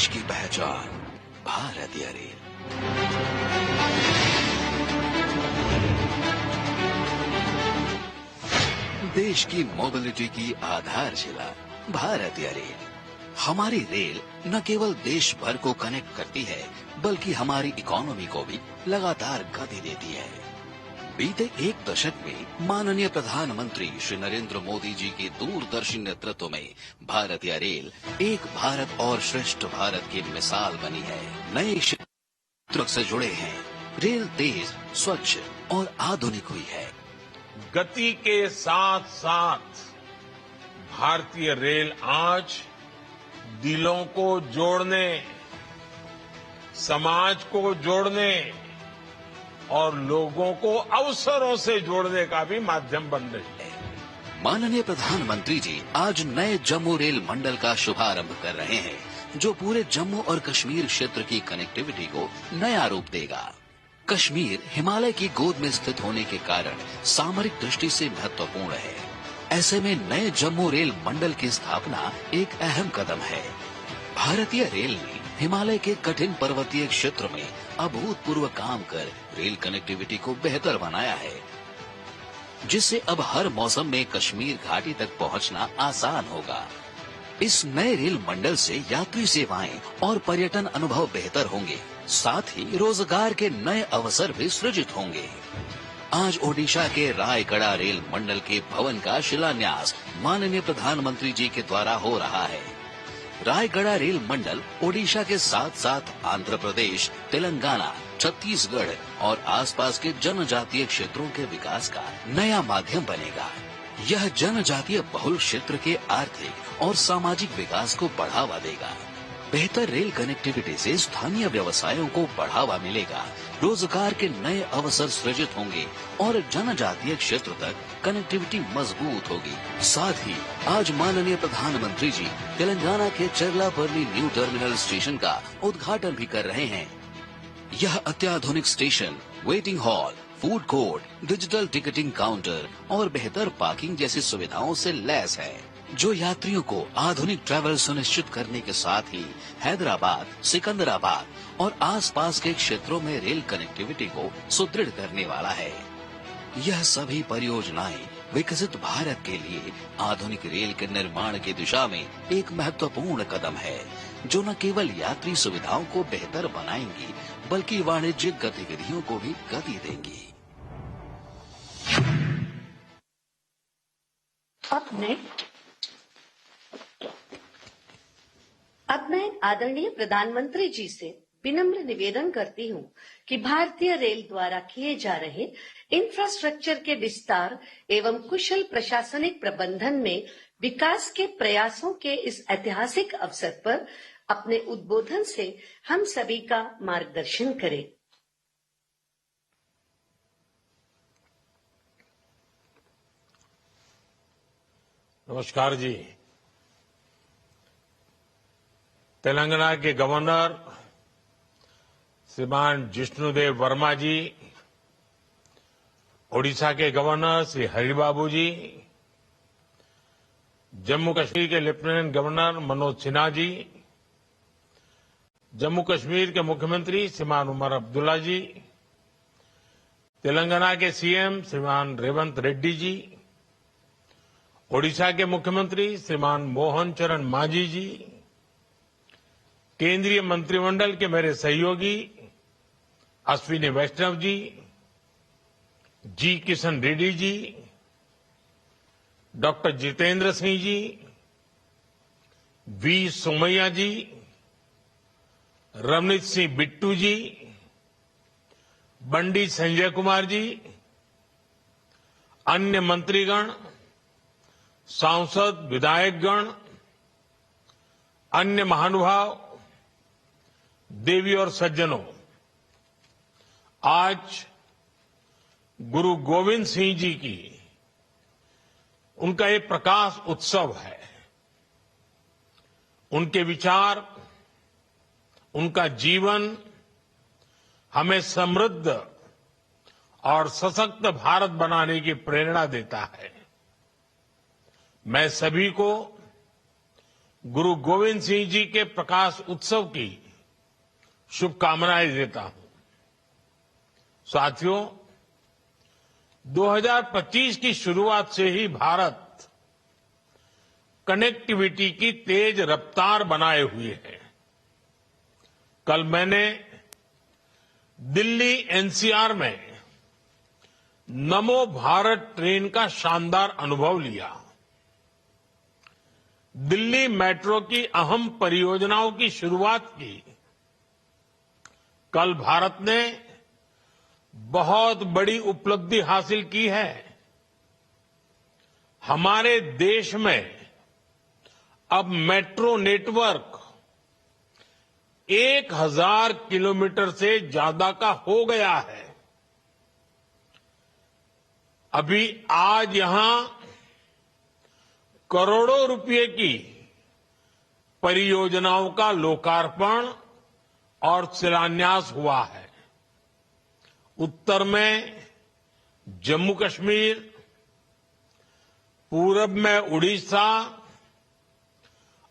देश की पहचान भारतीय रेल। देश की मोबिलिटी की आधारशिला भारतीय रेल। हमारी रेल न केवल देश भर को कनेक्ट करती है, बल्कि हमारी इकोनॉमी को भी लगातार गति देती है। बीते एक दशक में माननीय प्रधानमंत्री श्री नरेंद्र मोदी जी के दूरदर्शी नेतृत्व में भारतीय रेल एक भारत और श्रेष्ठ भारत की मिसाल बनी है। नए क्षेत्रों से जुड़े हैं, रेल तेज, स्वच्छ और आधुनिक हुई है। गति के साथ साथ भारतीय रेल आज दिलों को जोड़ने, समाज को जोड़ने और लोगों को अवसरों से जोड़ने का भी माध्यम बन रही है। माननीय प्रधानमंत्री जी आज नए जम्मू रेल मंडल का शुभारंभ कर रहे हैं, जो पूरे जम्मू और कश्मीर क्षेत्र की कनेक्टिविटी को नया रूप देगा। कश्मीर हिमालय की गोद में स्थित होने के कारण सामरिक दृष्टि से महत्वपूर्ण है। ऐसे में नए जम्मू रेल मंडल की स्थापना एक अहम कदम है। भारतीय रेल ने हिमालय के कठिन पर्वतीय क्षेत्र में अभूतपूर्व काम कर रेल कनेक्टिविटी को बेहतर बनाया है, जिससे अब हर मौसम में कश्मीर घाटी तक पहुंचना आसान होगा। इस नए रेल मंडल से यात्री सेवाएं और पर्यटन अनुभव बेहतर होंगे, साथ ही रोजगार के नए अवसर भी सृजित होंगे। आज ओडिशा के रायगढ़ रेल मंडल के भवन का शिलान्यास माननीय प्रधानमंत्री जी के द्वारा हो रहा है। रायगढ़ रेल मंडल ओडिशा के साथ साथ आंध्र प्रदेश, तेलंगाना, छत्तीसगढ़ और आसपास के जनजातीय क्षेत्रों के विकास का नया माध्यम बनेगा। यह जनजातीय बहुल क्षेत्र के आर्थिक और सामाजिक विकास को बढ़ावा देगा। बेहतर रेल कनेक्टिविटी से स्थानीय व्यवसायों को बढ़ावा मिलेगा, रोजगार के नए अवसर सृजित होंगे और जनजातीय क्षेत्र तक कनेक्टिविटी मजबूत होगी। साथ ही आज माननीय प्रधानमंत्री जी तेलंगाना के चरलापल्ली न्यू टर्मिनल स्टेशन का उद्घाटन भी कर रहे हैं। यह अत्याधुनिक station waiting hall, food court, digital ticketing counter और बेहतर पार्किंग जैसी सुविधाओं से लैस है, जो यात्रियों को आधुनिक ट्रैवल सुनिश्चित करने के साथ ही हैदराबाद, सिकंदराबाद और आसपास के क्षेत्रों में रेल कनेक्टिविटी को सुदृढ़ करने वाला है। यह सभी परियोजनाएं विकसित भारत के लिए आधुनिक रेल के निर्माण की दिशा में एक महत्वपूर्ण कदम है, जो न केवल यात्री सुविधाओं को बेहतर बनाएंगी, बल्कि वाणिज्यिक गतिविधियों को भी गति देंगी। अब मैं आदरणीय प्रधानमंत्री जी से विनम्र निवेदन करती हूँ कि भारतीय रेल द्वारा किए जा रहे इंफ्रास्ट्रक्चर के विस्तार एवं कुशल प्रशासनिक प्रबंधन में विकास के प्रयासों के इस ऐतिहासिक अवसर पर अपने उद्बोधन से हम सभी का मार्गदर्शन करें। नमस्कार जी। तेलंगाना के गवर्नर श्रीमान जिष्णुदेव वर्मा जी, ओडिशा के गवर्नर श्री हरिबाबू जी, जम्मू कश्मीर के लेफ्टिनेंट गवर्नर मनोज सिन्हा जी, जम्मू कश्मीर के मुख्यमंत्री श्रीमान उमर अब्दुल्ला जी, तेलंगाना के सीएम श्रीमान रेवंत रेड्डी जी, ओडिशा के मुख्यमंत्री श्रीमान मोहन चरण मांझी जी, केंद्रीय मंत्रिमंडल के मेरे सहयोगी Ashwini Vaishnaw ji, G Kishan Reddy ji, doctor Jitendra Singh ji, V Somaiya ji, Ravneet Singh Bittu ji, Bandi Sanjay Kumar ji, अन्य मंत्रीगण, सांसद, विधायकगण, अन्य महानुभाव, देवी और सज्जनों, आज गुरु गोविंद सिंह जी की उनका एक प्रकाश उत्सव है। उनके विचार, उनका जीवन हमें समृद्ध और सशक्त भारत बनाने की प्रेरणा देता है। मैं सभी को गुरु गोविंद सिंह जी के प्रकाश उत्सव की शुभकामनाएं देता हूं। साथियों, 2025 की शुरुआत से ही भारत कनेक्टिविटी की तेज रफ्तार बनाए हुए है। कल मैंने दिल्ली एनसीआर में नमो भारत ट्रेन का शानदार अनुभव लिया। दिल्ली मेट्रो की अहम परियोजनाओं की शुरुआत की। कल भारत ने बहुत बड़ी उपलब्धि हासिल की है। हमारे देश में अब मेट्रो नेटवर्क 1000 किलोमीटर से ज्यादा का हो गया है। अभी आज यहां करोड़ों रुपए की परियोजनाओं का लोकार्पण और शिलान्यास हुआ है। उत्तर में जम्मू कश्मीर, पूरब में उड़ीसा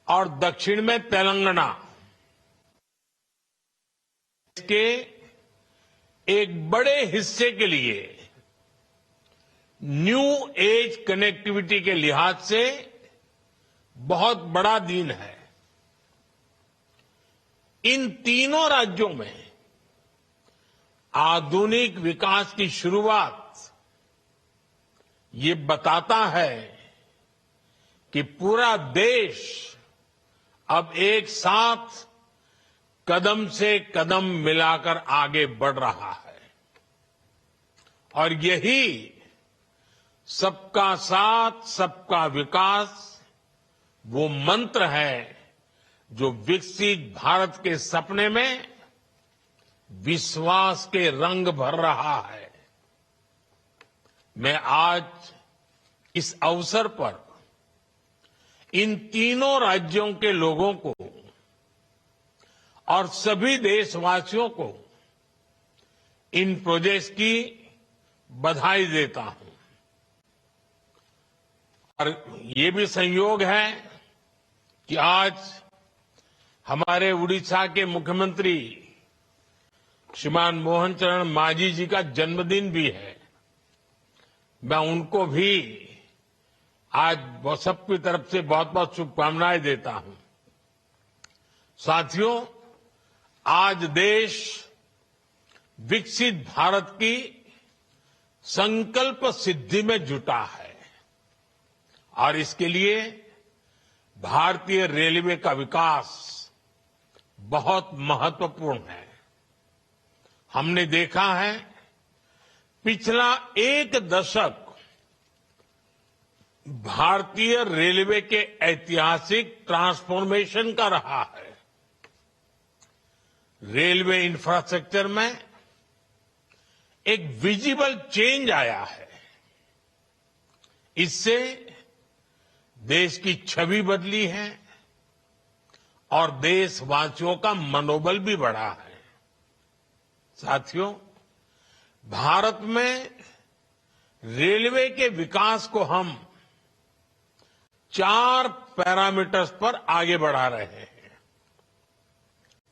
और दक्षिण में तेलंगाना के एक बड़े हिस्से के लिए न्यू एज कनेक्टिविटी के लिहाज से बहुत बड़ा दिन है। इन तीनों राज्यों में आधुनिक विकास की शुरुआत ये बताता है कि पूरा देश अब एक साथ कदम से कदम मिलाकर आगे बढ़ रहा है और यही सबका साथ सबका विकास वो मंत्र है जो विकसित भारत के सपने में विश्वास के रंग भर रहा है। मैं आज इस अवसर पर इन तीनों राज्यों के लोगों को और सभी देशवासियों को इन प्रोजेक्ट्स की बधाई देता हूं। और ये भी संयोग है कि आज हमारे उड़ीसा के मुख्यमंत्री श्रीमान मोहन चरण मांझी जी का जन्मदिन भी है। मैं उनको भी आज सबकी तरफ से बहुत बहुत शुभकामनाएं देता हूं। साथियों, आज देश विकसित भारत की संकल्प सिद्धि में जुटा है और इसके लिए भारतीय रेलवे का विकास बहुत महत्वपूर्ण है। हमने देखा है पिछला एक दशक भारतीय रेलवे के ऐतिहासिक ट्रांसफॉर्मेशन का रहा है। रेलवे इंफ्रास्ट्रक्चर में एक विजिबल चेंज आया है। इससे देश की छवि बदली है और देशवासियों का मनोबल भी बढ़ा है। साथियों, भारत में रेलवे के विकास को हम 4 पैरामीटर्स पर आगे बढ़ा रहे हैं।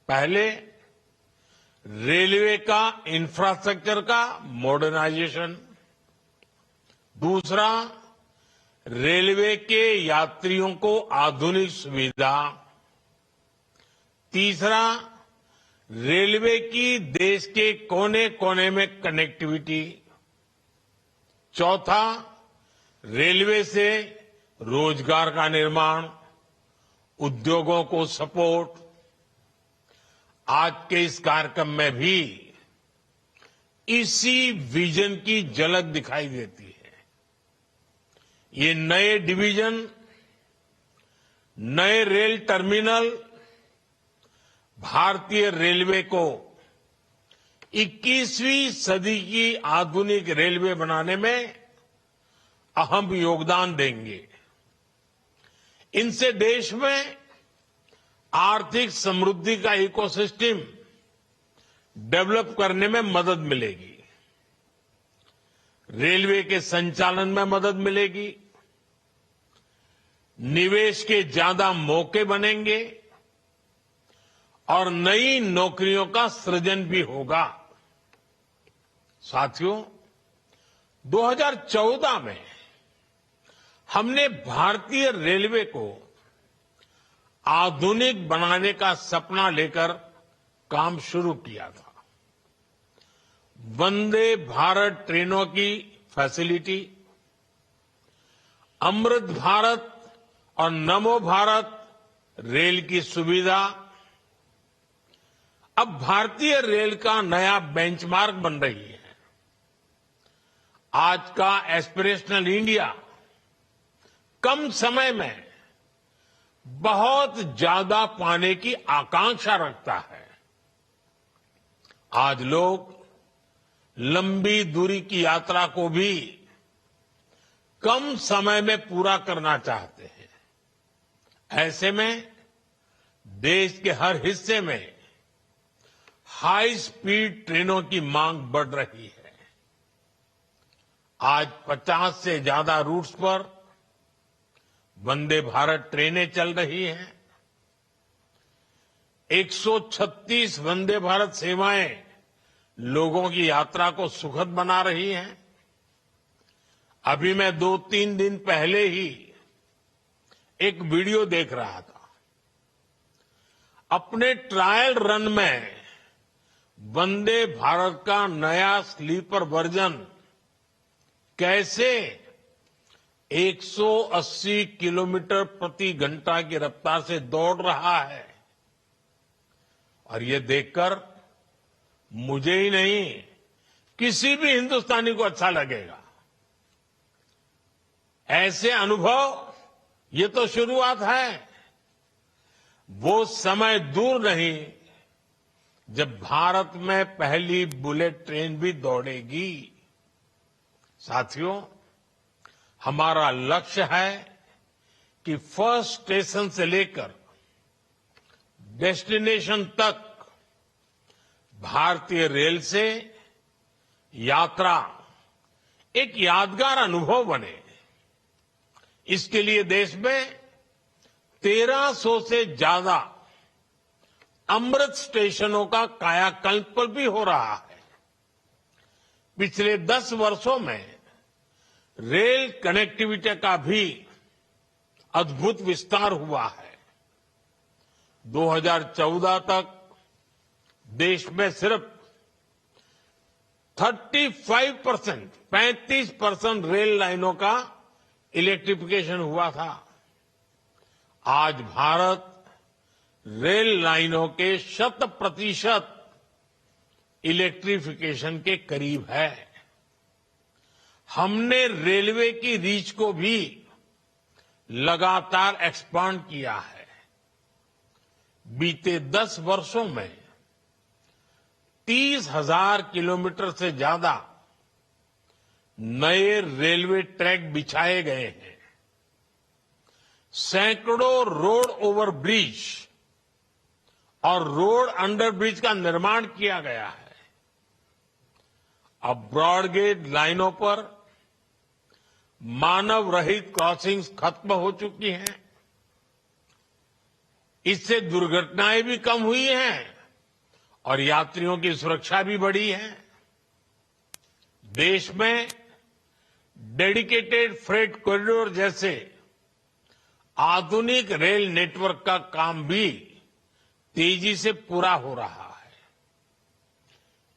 पहले, रेलवे का इंफ्रास्ट्रक्चर का मॉडर्नाइजेशन। दूसरा, रेलवे के यात्रियों को आधुनिक सुविधा। तीसरा, रेलवे की देश के कोने कोने में कनेक्टिविटी। चौथा, रेलवे से रोजगार का निर्माण, उद्योगों को सपोर्ट। आज के इस कार्यक्रम में भी इसी विजन की झलक दिखाई देती है। ये नए डिवीजन, नए रेल टर्मिनल भारतीय रेलवे को 21वीं सदी की आधुनिक रेलवे बनाने में अहम योगदान देंगे। इनसे देश में आर्थिक समृद्धि का इकोसिस्टम डेवलप करने में मदद मिलेगी। रेलवे के संचालन में मदद मिलेगी। निवेश के ज्यादा मौके बनेंगे और नई नौकरियों का सृजन भी होगा। साथियों, 2014 में हमने भारतीय रेलवे को आधुनिक बनाने का सपना लेकर काम शुरू किया था। वंदे भारत ट्रेनों की फैसिलिटी, अमृत भारत और नमो भारत रेल की सुविधा अब भारतीय रेल का नया बेंचमार्क बन रही है। आज का एस्पिरेशनल इंडिया कम समय में बहुत ज्यादा पाने की आकांक्षा रखता है। आज लोग लंबी दूरी की यात्रा को भी कम समय में पूरा करना चाहते हैं। ऐसे में देश के हर हिस्से में हाई स्पीड ट्रेनों की मांग बढ़ रही है। आज 50 से ज्यादा रूट्स पर वंदे भारत ट्रेनें चल रही हैं। 136 वंदे भारत सेवाएं लोगों की यात्रा को सुखद बना रही हैं। अभी मैं 2-3 दिन पहले ही एक वीडियो देख रहा था। अपने ट्रायल रन में वंदे भारत का नया स्लीपर वर्जन कैसे 180 किलोमीटर प्रति घंटा की रफ्तार से दौड़ रहा है, और ये देखकर मुझे ही नहीं किसी भी हिंदुस्तानी को अच्छा लगेगा। ऐसे अनुभव ये तो शुरुआत है। वो समय दूर नहीं जब भारत में पहली बुलेट ट्रेन भी दौड़ेगी। साथियों, हमारा लक्ष्य है कि फर्स्ट स्टेशन से लेकर डेस्टिनेशन तक भारतीय रेल से यात्रा एक यादगार अनुभव बने। इसके लिए देश में 1300 से ज्यादा अमृत स्टेशनों का कायाकल्प भी हो रहा है। पिछले 10 वर्षों में रेल कनेक्टिविटी का भी अद्भुत विस्तार हुआ है। 2014 तक देश में सिर्फ 35% रेल लाइनों का इलेक्ट्रिफिकेशन हुआ था। आज भारत रेल लाइनों के 100% इलेक्ट्रिफिकेशन के करीब है। हमने रेलवे की रीच को भी लगातार एक्सपांड किया है। बीते 10 वर्षों में 30,000 किलोमीटर से ज्यादा नए रेलवे ट्रैक बिछाए गए हैं। सैकड़ों रोड ओवर ब्रिज और रोड अंडर ब्रिज का निर्माण किया गया है। अब ब्रॉडगेज लाइनों पर मानव रहित क्रॉसिंग्स खत्म हो चुकी हैं। इससे दुर्घटनाएं भी कम हुई हैं और यात्रियों की सुरक्षा भी बढ़ी है। देश में डेडिकेटेड फ्रेट कॉरिडोर जैसे आधुनिक रेल नेटवर्क का काम भी तेजी से पूरा हो रहा है।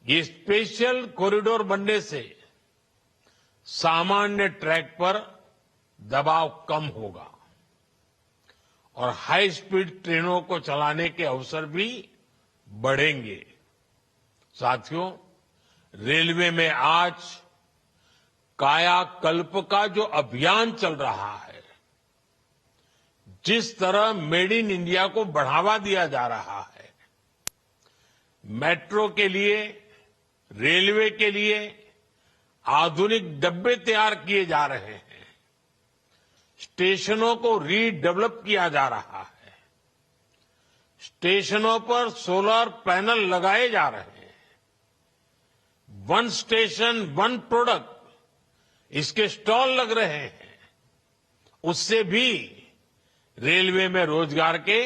ये स्पेशल कॉरिडोर बनने से सामान्य ट्रैक पर दबाव कम होगा और हाई स्पीड ट्रेनों को चलाने के अवसर भी बढ़ेंगे। साथियों, रेलवे में आज कायाकल्प का जो अभियान चल रहा है, जिस तरह मेड इन इंडिया को बढ़ावा दिया जा रहा है, मेट्रो के लिए, रेलवे के लिए आधुनिक डब्बे तैयार किए जा रहे हैं, स्टेशनों को रीडेवलप किया जा रहा है, स्टेशनों पर सोलर पैनल लगाए जा रहे हैं, वन स्टेशन वन प्रोडक्ट इसके स्टॉल लग रहे हैं। उससे भी रेलवे में रोजगार के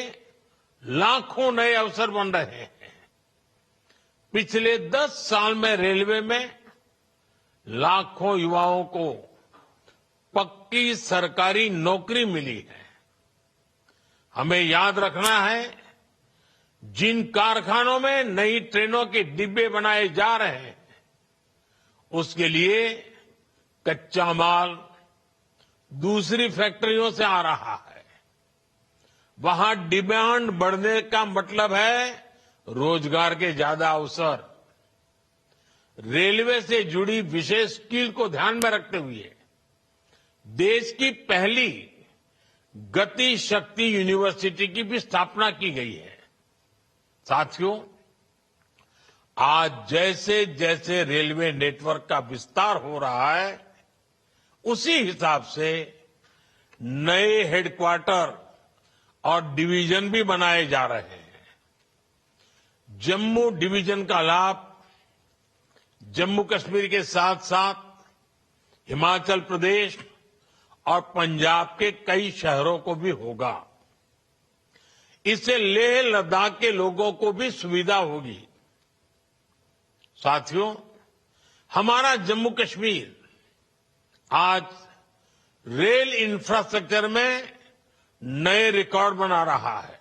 लाखों नए अवसर बन रहे हैं। पिछले 10 साल में रेलवे में लाखों युवाओं को पक्की सरकारी नौकरी मिली है। हमें याद रखना है, जिन कारखानों में नई ट्रेनों के डिब्बे बनाए जा रहे हैं, उसके लिए कच्चा माल दूसरी फैक्ट्रियों से आ रहा है। वहां डिमांड बढ़ने का मतलब है रोजगार के ज्यादा अवसर। रेलवे से जुड़ी विशेष स्किल को ध्यान में रखते हुए देश की पहली गति शक्ति यूनिवर्सिटी की भी स्थापना की गई है। साथियों, आज जैसे जैसे रेलवे नेटवर्क का विस्तार हो रहा है, उसी हिसाब से नए हेडक्वार्टर और डिवीजन भी बनाए जा रहे हैं। जम्मू डिवीजन का लाभ जम्मू कश्मीर के साथ साथ हिमाचल प्रदेश और पंजाब के कई शहरों को भी होगा। इससे लेह लद्दाख के लोगों को भी सुविधा होगी। साथियों, हमारा जम्मू कश्मीर आज रेल इंफ्रास्ट्रक्चर में नए रिकॉर्ड बना रहा है।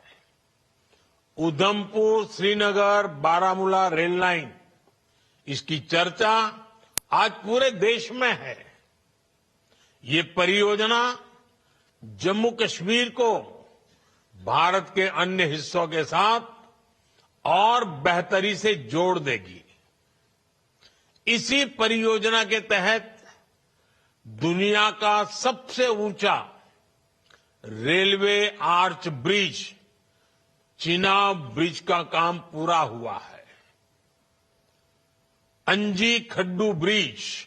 उधमपुर श्रीनगर बारामूला रेल लाइन, इसकी चर्चा आज पूरे देश में है। ये परियोजना जम्मू कश्मीर को भारत के अन्य हिस्सों के साथ और बेहतरी से जोड़ देगी। इसी परियोजना के तहत दुनिया का सबसे ऊंचा railway arch bridge, Chenab bridge का काम पूरा हुआ है। अंजी खड्डू ब्रिज,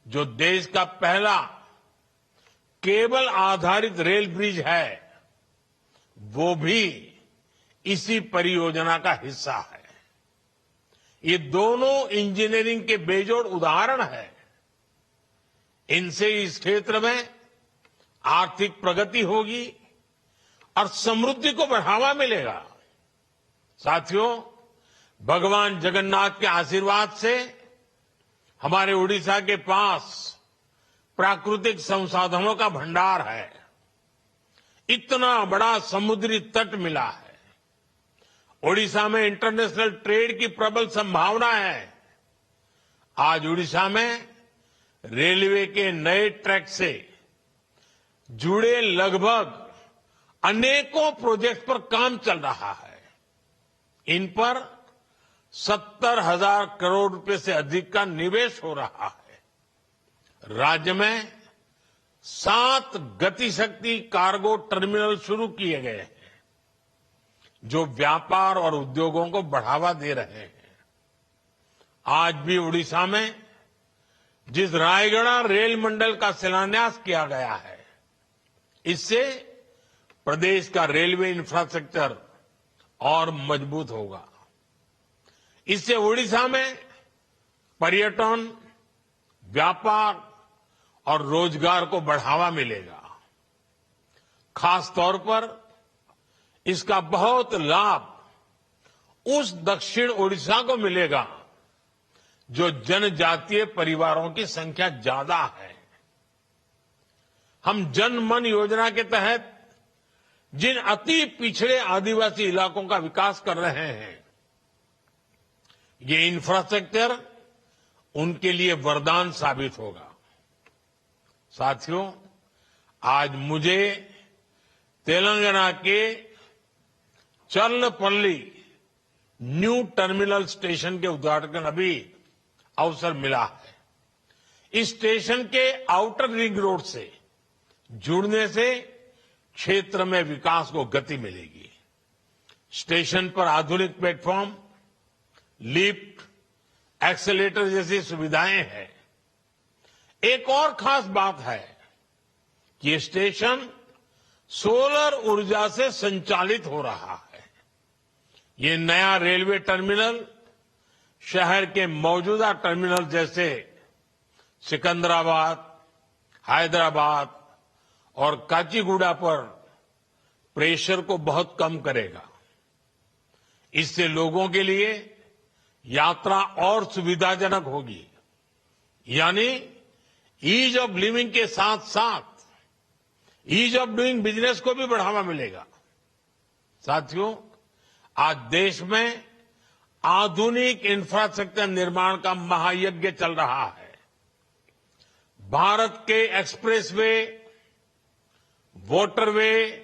जो देश का पहला केबल आधारित रेल ब्रिज है, वो भी इसी परियोजना का हिस्सा है। ये दोनों इंजीनियरिंग के बेजोड़ उदाहरण है। इनसे इस क्षेत्र में आर्थिक प्रगति होगी और समृद्धि को बढ़ावा मिलेगा। साथियों, भगवान जगन्नाथ के आशीर्वाद से हमारे उड़ीसा के पास प्राकृतिक संसाधनों का भंडार है। इतना बड़ा समुद्री तट मिला है। ओडिशा में इंटरनेशनल ट्रेड की प्रबल संभावना है। आज उड़ीसा में रेलवे के नए ट्रैक से जुड़े लगभग अनेकों प्रोजेक्ट पर काम चल रहा है। इन पर 70,000 करोड़ रुपए से अधिक का निवेश हो रहा है। राज्य में 7 गतिशक्ति कार्गो टर्मिनल शुरू किए गए हैं, जो व्यापार और उद्योगों को बढ़ावा दे रहे हैं। आज भी उड़ीसा में जिस रायगढ़ रेल मंडल का शिलान्यास किया गया है, इससे प्रदेश का रेलवे इंफ्रास्ट्रक्चर और मजबूत होगा। इससे उड़ीसा में पर्यटन, व्यापार और रोजगार को बढ़ावा मिलेगा। खास तौर पर इसका बहुत लाभ उस दक्षिण ओडिशा को मिलेगा जो जनजातीय परिवारों की संख्या ज्यादा है। हम जन मन योजना के तहत जिन अति पिछड़े आदिवासी इलाकों का विकास कर रहे हैं, ये इंफ्रास्ट्रक्चर उनके लिए वरदान साबित होगा। साथियों, आज मुझे तेलंगाना के चर्लपल्ली न्यू टर्मिनल स्टेशन के उद्घाटन का भी अवसर मिला है। इस स्टेशन के आउटर रिंग रोड से जुड़ने से क्षेत्र में विकास को गति मिलेगी। स्टेशन पर आधुनिक प्लेटफॉर्म, लिफ्ट, एक्सेलेटर जैसी सुविधाएं हैं। एक और खास बात है कि ये स्टेशन सोलर ऊर्जा से संचालित हो रहा है। ये नया रेलवे टर्मिनल शहर के मौजूदा टर्मिनल जैसे सिकंदराबाद, हैदराबाद और काचीगुड़ा पर प्रेशर को बहुत कम करेगा। इससे लोगों के लिए यात्रा और सुविधाजनक होगी, यानी ईज ऑफ लिविंग के साथ साथ ईज ऑफ डूइंग बिजनेस को भी बढ़ावा मिलेगा। साथियों, आज देश में आधुनिक इंफ्रास्ट्रक्चर निर्माण का महायज्ञ चल रहा है। भारत के एक्सप्रेसवे, वाटरवे,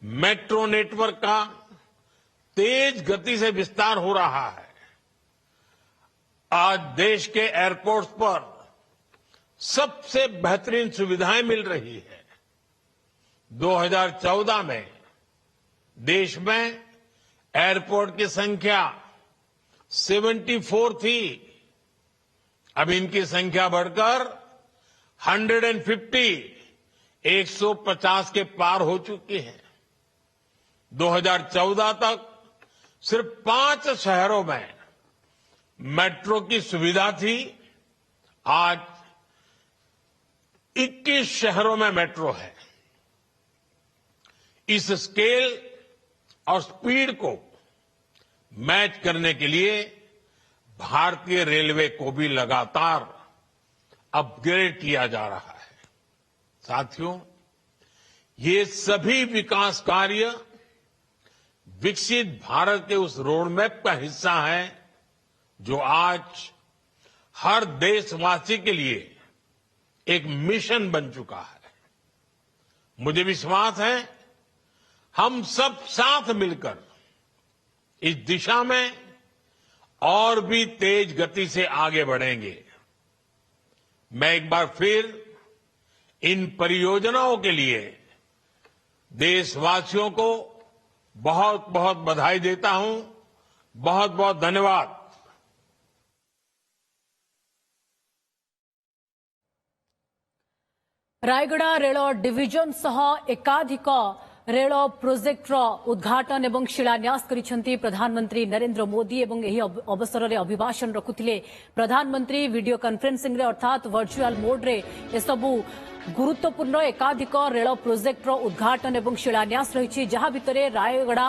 मेट्रो नेटवर्क का तेज गति से विस्तार हो रहा है। आज देश के एयरपोर्ट्स पर सबसे बेहतरीन सुविधाएं मिल रही है। 2014 में देश में एयरपोर्ट की संख्या 74 थी। अब इनकी संख्या बढ़कर 150 के पार हो चुकी है। 2014 तक सिर्फ 5 शहरों में मेट्रो की सुविधा थी। आज 21 शहरों में मेट्रो है। इस स्केल और स्पीड को मैच करने के लिए भारतीय रेलवे को भी लगातार अपग्रेड किया जा रहा है। साथियों, ये सभी विकास कार्य विकसित भारत के उस रोडमैप का हिस्सा है जो आज हर देशवासी के लिए एक मिशन बन चुका है। मुझे विश्वास है हम सब साथ मिलकर इस दिशा में और भी तेज गति से आगे बढ़ेंगे। मैं एक बार फिर इन परियोजनाओं के लिए देशवासियों को बहुत बहुत बधाई देता हूं। बहुत बहुत धन्यवाद। रायगड़ा रेल डिविजन सह एकाधिक रेल प्रोजेक्टर उद्घाटन एवं शिलान्यास करिसेंती प्रधानमंत्री नरेंद्र मोदी एवं एही अवसर में अभिभाषण रखुथिले प्रधानमंत्री वीडियो कॉन्फ्रेंसिंग रे अर्थात वर्चुअल मोड रे एसबू गुरुत्वपूर्ण एकाधिक रेल प्रोजेक्टर उद्घाटन एवं शिलान्यास रही जहां भितरे रायगड़ा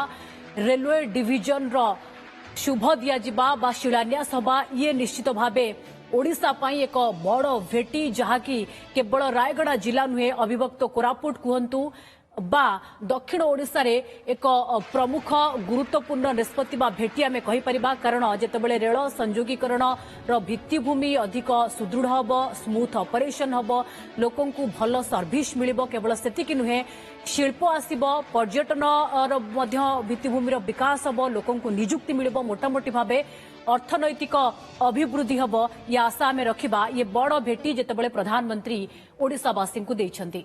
रेलवे डिविजन रो शुभ दिया बा शिलान्यास हबा ये निश्चित भावे ओडिशा पाई एक बड़ भेटी जहाँकि केवल रायगड़ा जिला नुहे अविभक्त कोरापुट कहतु बा दक्षिण ओडिशा रे एक प्रमुख गुरुत्वपूर्ण निष्पत्ति बा भेटी आमे कहि परिबा। कारण जेतेबेले रेल संयोगीकरण रो भित्तिभूमि अधिक सुदृढ़ हबो, स्मूथ ऑपरेशन हबो, लोकन को भल सर्विस मिलिबो। केवल सेतिकी नुहे शिल्प आसीबो, पर्यटन रो मध्य भित्तिभूमि रो विकास हबो, लोकन को नियुक्ति मिलिबो, मोटामोटी भाबे अर्थनैतिक अभिवृद्धि हबो। ये आशा आमे रखिबा। ये बड़ भेटी जेतेबेले प्रधानमंत्री ओडिशावासी को दैछंती।